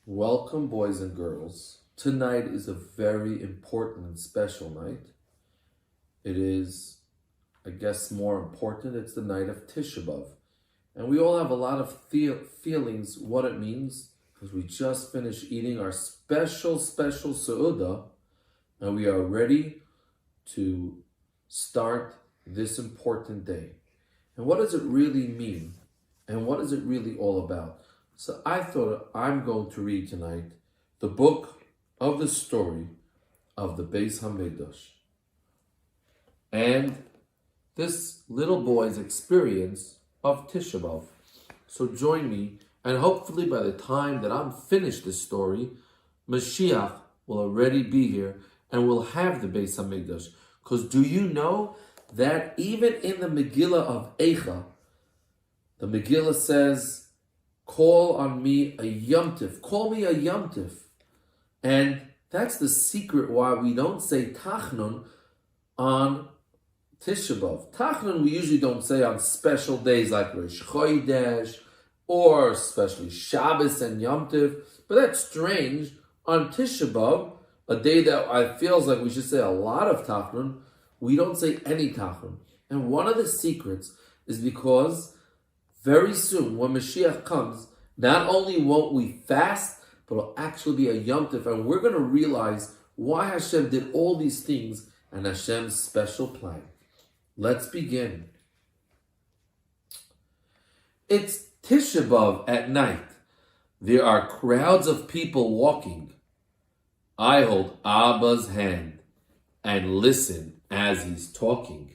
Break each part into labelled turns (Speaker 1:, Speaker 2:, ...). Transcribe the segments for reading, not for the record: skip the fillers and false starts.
Speaker 1: Welcome, boys and girls. Tonight is a very important and special night. It is, I guess, more important. It's the night of Tisha B'Av. And we all have a lot of feelings what it means because we just finished eating our special Seudah and we are ready to start this important day. And what does it really mean? And what is it really all about? So I thought I'm going to read tonight the book of the story of the Beis Hamikdash and this little boy's experience of Tisha B'Av. So join me, and hopefully by the time that I'm finished this story, Mashiach will already be here and we'll have the Beis Hamikdash. Because do you know that even in the Megillah of Eicha, the Megillah says, call on me a Yom Tif. Call me a Yom Tif. And that's the secret why we don't say Tachnun on Tisha B'Av. Tachnun we usually don't say on special days like Rosh Chodesh or especially Shabbos and Yom Tif. But that's strange. On Tisha B'Av, a day that I feels like we should say a lot of Tachnun, we don't say any Tachnun. And one of the secrets is because very soon, when Mashiach comes, not only won't we fast, but it'll actually be a Yom Tov, and we're going to realize why Hashem did all these things and Hashem's special plan. Let's begin. It's Tisha B'Av at night. There are crowds of people walking. I hold Abba's hand and listen as he's talking.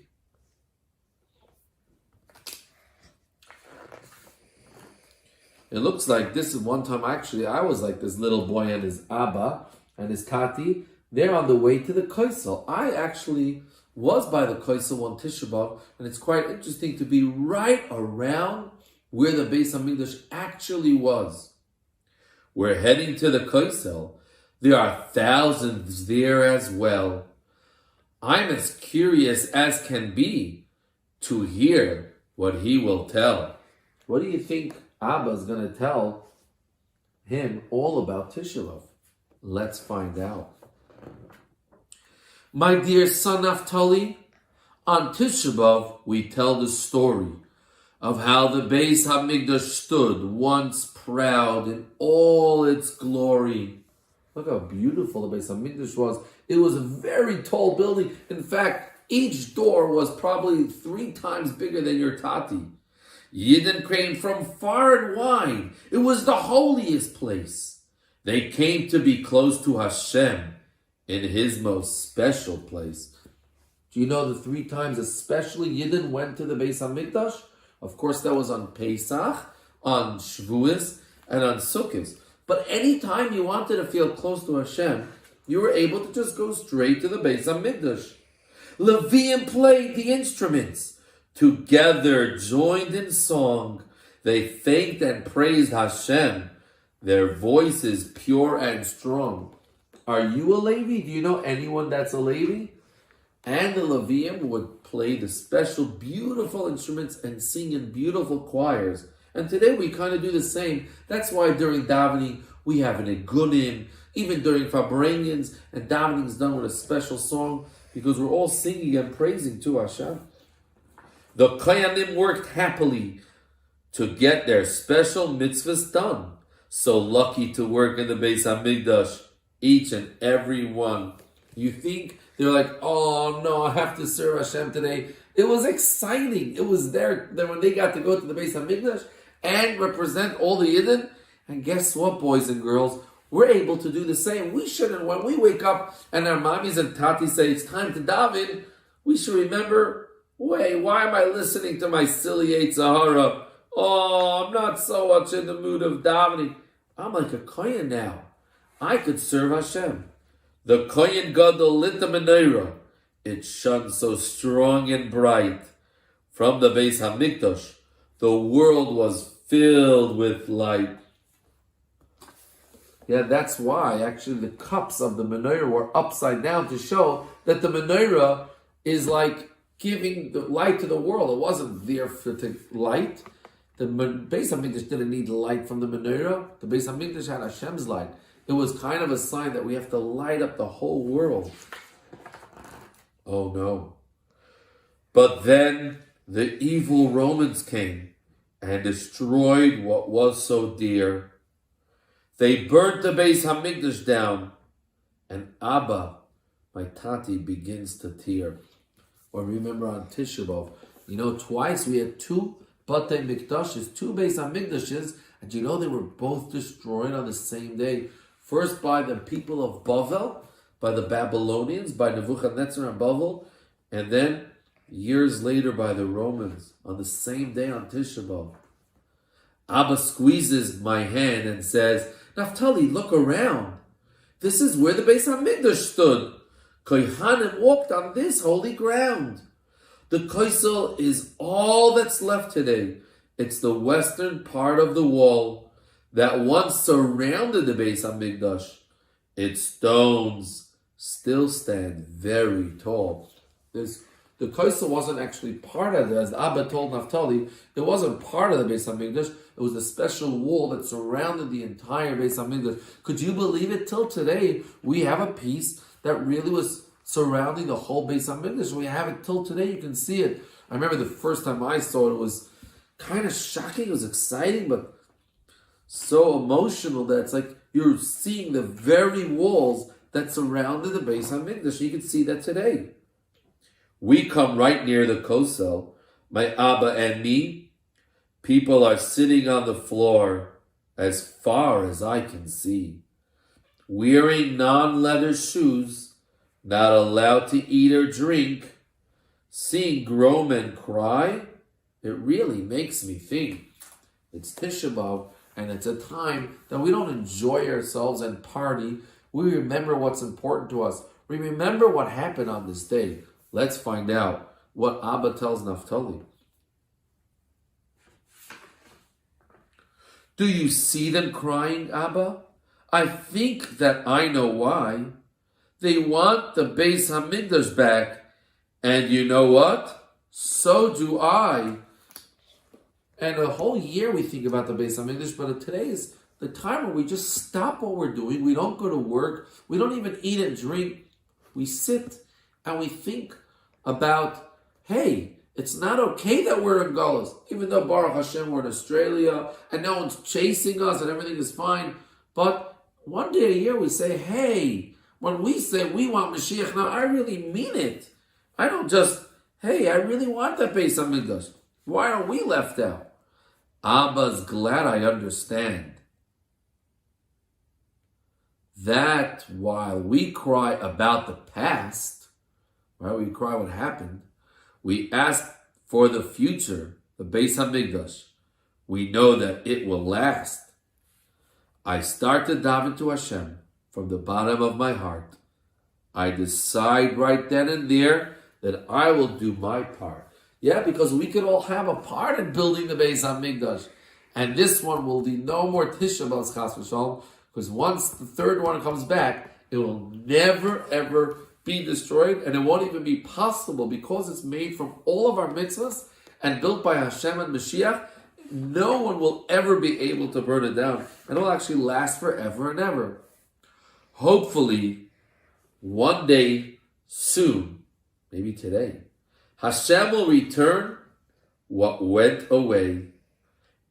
Speaker 1: It looks like this is one time, actually, I was like this little boy and his Abba and his Tati. They're on the way to the Koisel. I actually was by the Koisel on Tisha B'Av, and it's quite interesting to be right around where the Beis Hamikdash actually was. We're heading to the Koisel. There are thousands there as well. I'm as curious as can be to hear what he will tell. What do you think Abba's going to tell him all about Tisha B'Av? Let's find out. My dear son Naphtali, on Tisha B'Av we tell the story of how the Beis Hamikdash stood once proud in all its glory. Look how beautiful the Beis Hamikdash was. It was a very tall building. In fact, each door was probably 3 times bigger than your Tati. Yidden came from far and wide. It was the holiest place. They came to be close to Hashem in His most special place. Do you know the 3 times especially Yidden went to the Beis Hamikdash? Of course, that was on Pesach, on Shavuos, and on Sukkot. But any time you wanted to feel close to Hashem, you were able to just go straight to the Beis Hamikdash. Leviim played the instruments. Together, joined in song, they thanked and praised Hashem, their voices pure and strong. Are you a Levi? Do you know anyone that's a Levi? And the Leviim would play the special, beautiful instruments and sing in beautiful choirs. And today we kind of do the same. That's why during davening we have an egunim, even during Farbrengens, and davening is done with a special song because we're all singing and praising to Hashem. The Kohanim worked happily to get their special mitzvahs done. So lucky to work in the Beis Hamikdash, each and every one. You think they're like, oh no, I have to serve Hashem today. It was exciting. It was there when they got to go to the Beis Hamikdash and represent all the Yidden. And guess what, boys and girls? We're able to do the same. We shouldn't, when we wake up and our mommies and tatis say it's time to daven, we should remember, wait, why am I listening to my silly Eight Sahara? Oh, I'm not so much in the mood of davening. I'm like a Kohen now. I could serve Hashem. The Kohen Gadol lit the menorah. It shone so strong and bright. From the Beis Hamikdash, the world was filled with light. Yeah, that's why actually the cups of the menorah were upside down to show that the menorah is like giving the light to the world. It wasn't there for the light. The Beis HaMikdash didn't need light from the menorah. The Beis HaMikdash had Hashem's light. It was kind of a sign that we have to light up the whole world. Oh no. But then the evil Romans came and destroyed what was so dear. They burnt the Beis HaMikdash down, and Abba, my Tati, begins to tear. Or remember on Tisha B'Av, twice we had two Batei Mikdashes, two Beis HaMikdashes, and they were both destroyed on the same day. First by the people of Bavel, by the Babylonians, by Nebuchadnezzar and Bavel, and then years later by the Romans, on the same day on Tisha B'Av. Abba squeezes my hand and says, Naftali, look around. This is where the Beis HaMikdash stood. Kohanim walked on this holy ground. The Koisel is all that's left today. It's the western part of the wall that once surrounded the Beis HaMikdash. Its stones still stand very tall. The Koisel wasn't actually part of it. As Abba told Naphtali, it wasn't part of the Beis HaMikdash. It was a special wall that surrounded the entire Beis HaMikdash. Could you believe it? Till today, we have a piece that really was surrounding the whole Beis HaMikdash. We have it till today. You can see it. I remember the first time I saw it, it was kind of shocking. It was exciting, but so emotional that it's like you're seeing the very walls that surrounded the Beis HaMikdash. You can see that today. We come right near the Kosel, my Abba and me. People are sitting on the floor as far as I can see, wearing non-leather shoes, not allowed to eat or drink. Seeing grown men cry, it really makes me think. It's Tisha B'Av, and it's a time that we don't enjoy ourselves and party. We remember what's important to us. We remember what happened on this day. Let's find out what Abba tells Naphtali. Do you see them crying, Abba? I think that I know why. They want the Beis HaMikdash back. And you know what? So do I. And a whole year we think about the Beis HaMikdash, but today is the time where we just stop what we're doing. We don't go to work. We don't even eat and drink. We sit and we think about, hey, it's not okay that we're in Golos. Even though Baruch Hashem, we're in Australia and no one's chasing us and everything is fine. But one day a year we say, hey, when we say we want Mashiach now, I really mean it. I don't just, hey, I really want that Beis HaMikdash. Why are we left out? Abba's glad I understand that while we cry about the past, right, we cry what happened, we ask for the future, the Beis HaMikdash. We know that it will last. I start to daven to Hashem from the bottom of my heart. I decide right then and there that I will do my part. Yeah, because we could all have a part in building the Beis HaMikdash. And this one will be no more Tisha B'Av Chas v'Shalom, because once the third one comes back, it will never ever be destroyed, and it won't even be possible because it's made from all of our mitzvahs and built by Hashem and Mashiach. No one will ever be able to burn it down, and it will actually last forever and ever. Hopefully, one day soon, maybe today, Hashem will return what went away,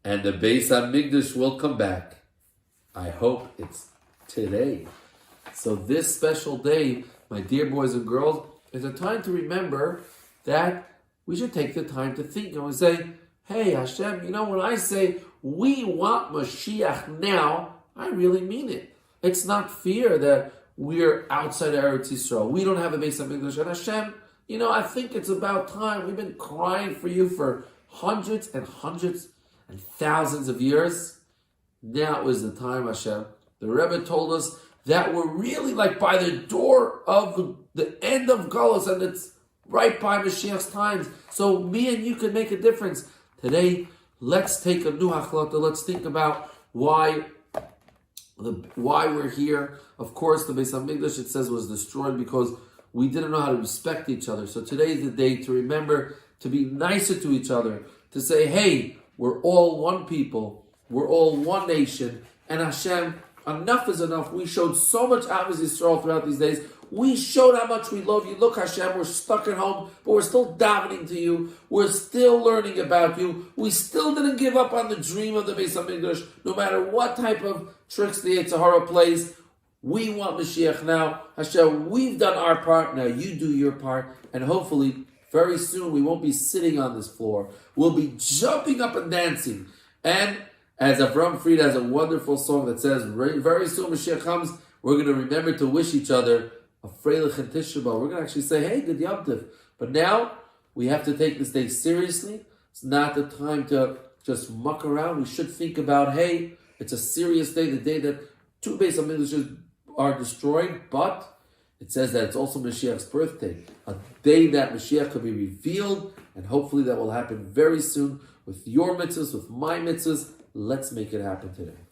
Speaker 1: and the Beis HaMikdash will come back. I hope it's today. So this special day, my dear boys and girls, is a time to remember that we should take the time to think and we say, hey Hashem, when I say we want Mashiach now, I really mean it. It's not fear that we're outside Eretz Yisrael. We don't have a Beis HaMikdash. And Hashem, I think it's about time. We've been crying for you for hundreds and hundreds and thousands of years. Now is the time, Hashem. The Rebbe told us that we're really like by the door of the end of Golos, and it's right by Mashiach's times. So me and you can make a difference. Today, let's take a new hachlata. Let's think about why we're here. Of course, the Beis HaMikdash, it says, was destroyed because we didn't know how to respect each other. So today is the day to remember to be nicer to each other, to say, hey, We're all one people. We're all one nation. And Hashem, enough is enough. We showed so much Ahavas Yisrael throughout these days. We showed how much we love you. Look, Hashem, we're stuck at home, but we're still davening to you. We're still learning about you. We still didn't give up on the dream of the Beis HaMikdash, no matter what type of tricks the Yetzer Hara plays. We want Mashiach now. Hashem, we've done our part. Now you do your part. And hopefully, very soon, we won't be sitting on this floor. We'll be jumping up and dancing. And as Avram Fried has a wonderful song that says, very soon Mashiach comes, we're going to remember to wish each other a Freilich and Tisha B'Av. We're going to actually say, hey, good Yom Tov. But now, we have to take this day seriously. It's not the time to just muck around. We should think about, hey, it's a serious day, the day that two Beis HaMikdash are destroyed, but it says that it's also Mashiach's birthday, a day that Mashiach could be revealed, and hopefully that will happen very soon with your mitzvahs, with my mitzvahs. Let's make it happen today.